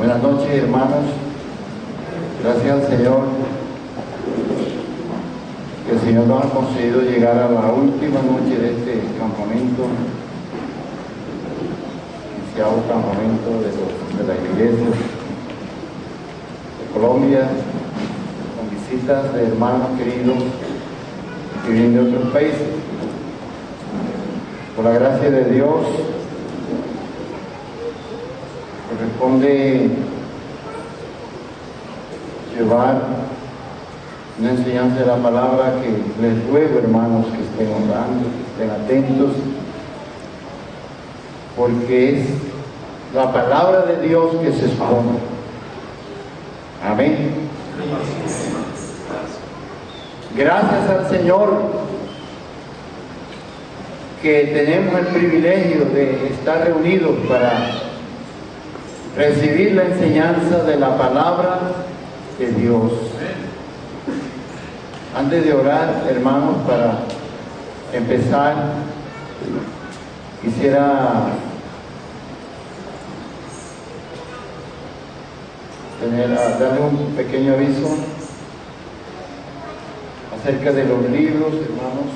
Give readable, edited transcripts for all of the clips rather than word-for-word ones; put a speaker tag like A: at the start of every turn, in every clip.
A: Buenas noches, hermanos. Gracias al Señor que el Señor nos ha concedido llegar a la última noche de este campamento, iniciado campamento de la iglesia de Colombia, con visitas de hermanos queridos que vienen de otros países. Por la gracia de Dios, corresponde llevar una enseñanza de la palabra que les ruego, hermanos, que estén orando, que estén atentos, porque es la palabra de Dios que se expone. Amén. Gracias al Señor que tenemos el privilegio de estar reunidos para recibir la enseñanza de la palabra de Dios. Antes de orar, hermanos, para empezar, quisiera darle un pequeño aviso acerca de los libros, hermanos.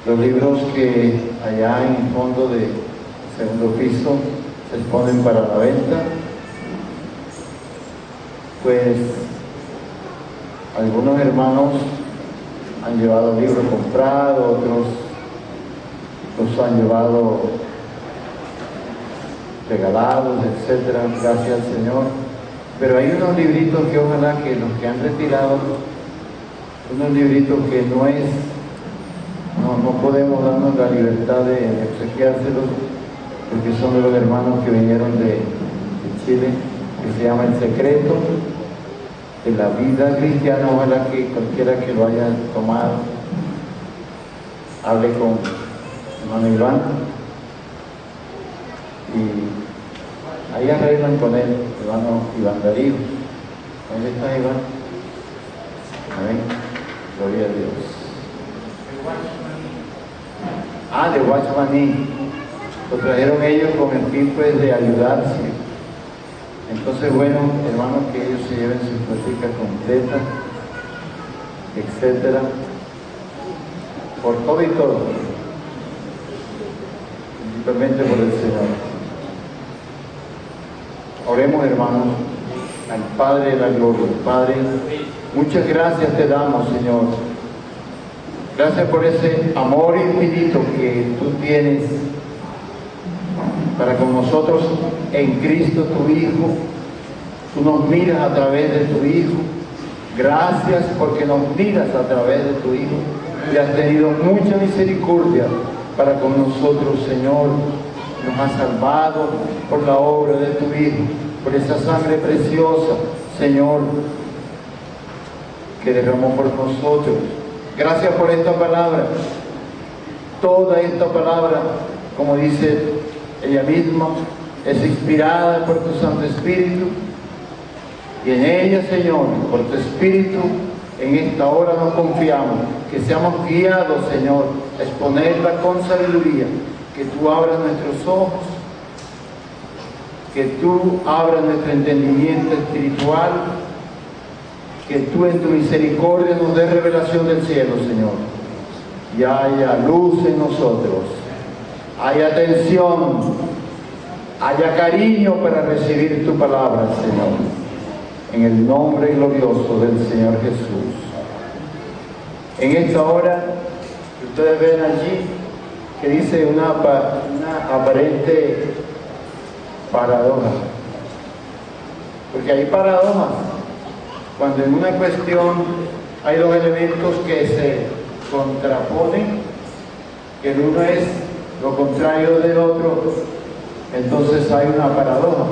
A: Los libros que allá en el fondo del segundo piso se exponen para la venta, pues algunos hermanos han llevado libros comprados, otros los han llevado regalados, etcétera, gracias al Señor. Pero hay unos libritos que ojalá que los que han retirado, unos libritos que no podemos darnos la libertad de obsequiárselos, porque son de los hermanos que vinieron de Chile, que se llama El Secreto de la Vida Cristiana. Ojalá que cualquiera que lo haya tomado hable con hermano Iván y ahí arreglan con él, hermano Iván Darío. ¿Dónde está Iván? Amén. Gloria a Dios. De Guachmaní. Lo trajeron ellos con el fin pues de ayudarse. Entonces, bueno, hermanos, que ellos se lleven su práctica completa, etcétera, por todo y todo, principalmente por el Señor. Oremos, hermanos, al Padre de la gloria. Padre, muchas gracias te damos, Señor. Gracias por ese amor infinito que tú tienes para con nosotros en Cristo tu Hijo. Tú nos miras a través de tu Hijo. Gracias porque nos miras a través de tu Hijo y has tenido mucha misericordia para con nosotros, Señor. Nos has salvado por la obra de tu Hijo, por esa sangre preciosa, Señor, que derramó por nosotros. Gracias por esta palabra. Toda esta palabra, como dice ella misma, es inspirada por tu Santo Espíritu, y en ella, Señor, por tu Espíritu, en esta hora nos confiamos, que seamos guiados, Señor, a exponerla con sabiduría, que tú abras nuestros ojos, que tú abras nuestro entendimiento espiritual, que tú en tu misericordia nos des revelación del cielo, Señor, y haya luz en nosotros, haya atención, haya cariño para recibir tu palabra, Señor, en el nombre glorioso del Señor Jesús. En esta hora, ustedes ven allí que dice una aparente paradoja, porque hay paradojas cuando en una cuestión hay dos elementos que se contraponen, que el uno es lo contrario del otro, entonces hay una paradoja.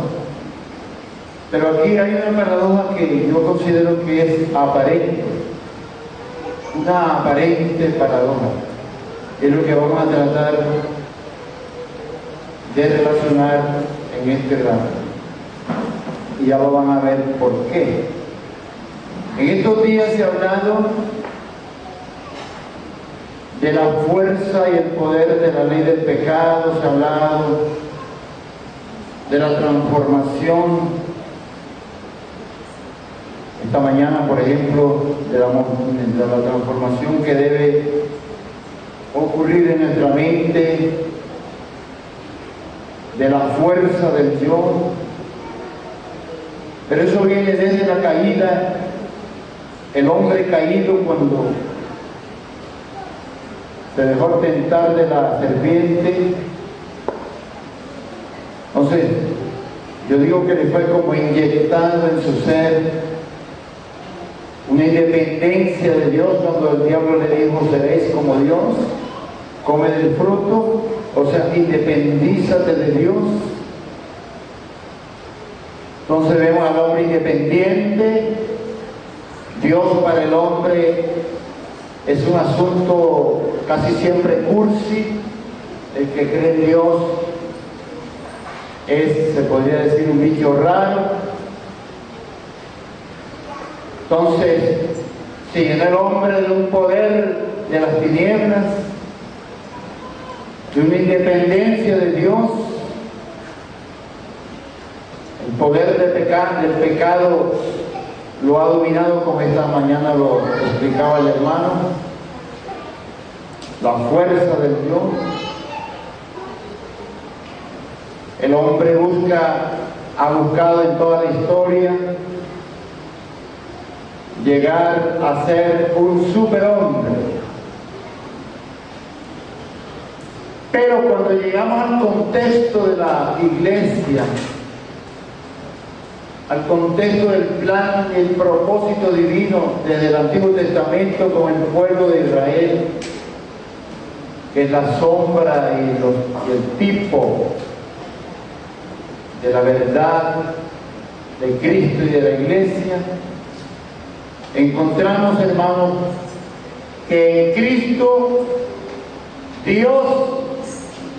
A: Pero aquí hay una paradoja que yo considero que es aparente, una aparente paradoja. Es lo que vamos a tratar de relacionar en este grado. Y ya lo van a ver por qué. En estos días se ha hablado de la fuerza y el poder de la ley del pecado, se ha hablado de la transformación. Esta mañana, por ejemplo, de la transformación que debe ocurrir en nuestra mente, de la fuerza del yo. Pero eso viene desde la caída, el hombre caído cuando se dejó tentar de la serpiente. Entonces, yo digo que le fue como inyectado en su ser una independencia de Dios cuando el diablo le dijo: seréis como Dios, come del fruto, o sea, independízate de Dios. Entonces vemos al hombre independiente. Dios para el hombre es un asunto casi siempre cursi. El que cree en Dios es, se podría decir, un bicho raro. Entonces, si en el hombre de un poder de las tinieblas, de una independencia de Dios, el poder del pecado lo ha dominado, como esta mañana lo explicaba el hermano, la fuerza del Dios. El hombre ha buscado en toda la historia llegar a ser un superhombre. Pero cuando llegamos al contexto de la iglesia, al contexto del plan y el propósito divino desde el Antiguo Testamento con el pueblo de Israel, que es la sombra y el tipo de la verdad de Cristo y de la iglesia, encontramos, hermanos, que en Cristo Dios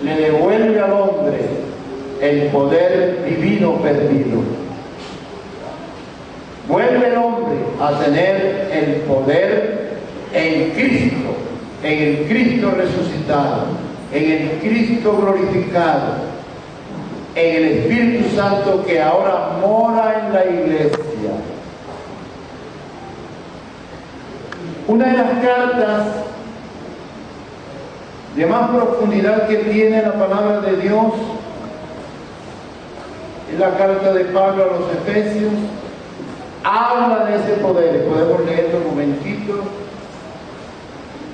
A: le devuelve al hombre el poder divino perdido. Vuelve el hombre a tener el poder en Cristo, en el Cristo resucitado, en el Cristo glorificado, en el Espíritu Santo que ahora mora en la iglesia. Una de las cartas de más profundidad que tiene la palabra de Dios es la carta de Pablo a los Efesios. Habla de ese poder. Podemos leerlo un momentito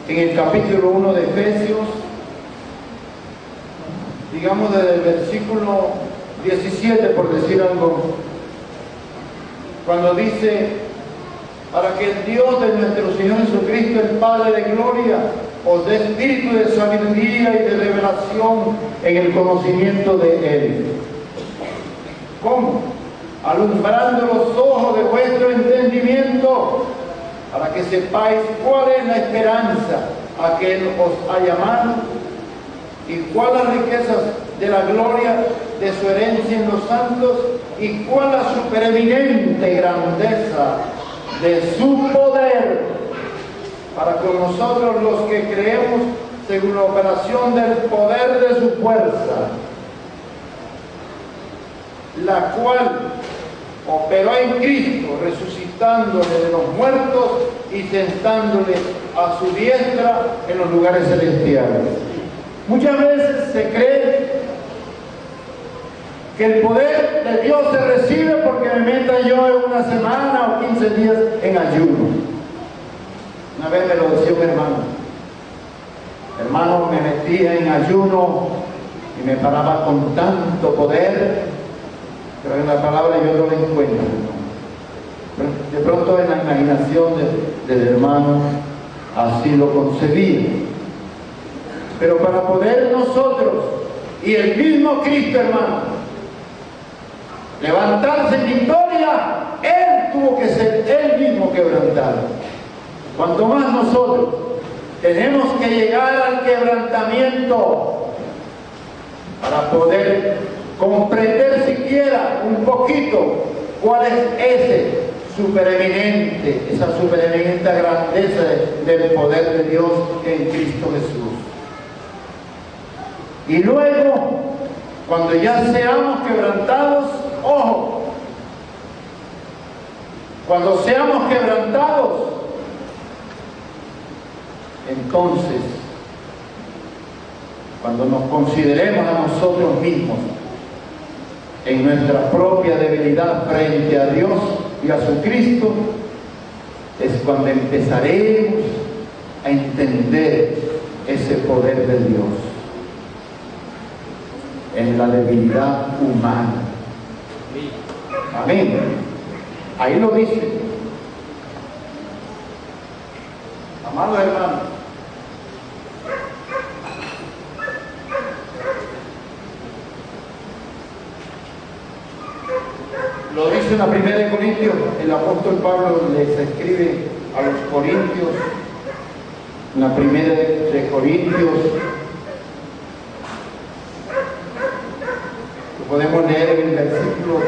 A: en el capítulo 1 de Efesios, digamos desde el versículo 17, por decir algo, cuando dice: para que el Dios de nuestro Señor Jesucristo, el Padre de gloria, os dé espíritu de sabiduría y de revelación en el conocimiento de Él. ¿Cómo? Alumbrando los ojos de vuestro entendimiento, para que sepáis cuál es la esperanza a que Él os ha llamado y cuál las riquezas de la gloria de su herencia en los santos y cuál la supereminente grandeza de su poder para con nosotros los que creemos, según la operación del poder de su fuerza, la cual operó en Cristo, resucitándole de los muertos y sentándole a su diestra en los lugares celestiales. Muchas veces se cree que el poder de Dios se recibe porque me meta yo en una semana o 15 días en ayuno. Una vez me lo decía un hermano. Hermano, me metía en ayuno y me paraba con tanto poder, pero en la palabra yo no lo encuentro. De pronto en la imaginación del hermano así lo concebía. Pero para poder nosotros y el mismo Cristo, hermano, levantarse en victoria, Él tuvo que ser Él mismo quebrantado. Cuanto más nosotros tenemos que llegar al quebrantamiento para poder comprender siquiera un poquito cuál es esa supereminente grandeza del poder de Dios en Cristo Jesús. Y luego, Cuando ya seamos quebrantados, ojo, cuando seamos quebrantados, entonces, cuando nos consideremos a nosotros mismos en nuestra propia debilidad frente a Dios y a su Cristo, es cuando empezaremos a entender ese poder de Dios en la debilidad humana. Amén. Ahí lo dice. Amados hermanos, lo dice en la primera de Corintios, el apóstol Pablo les escribe a los corintios, en la primera de Corintios, que podemos leer en el versículo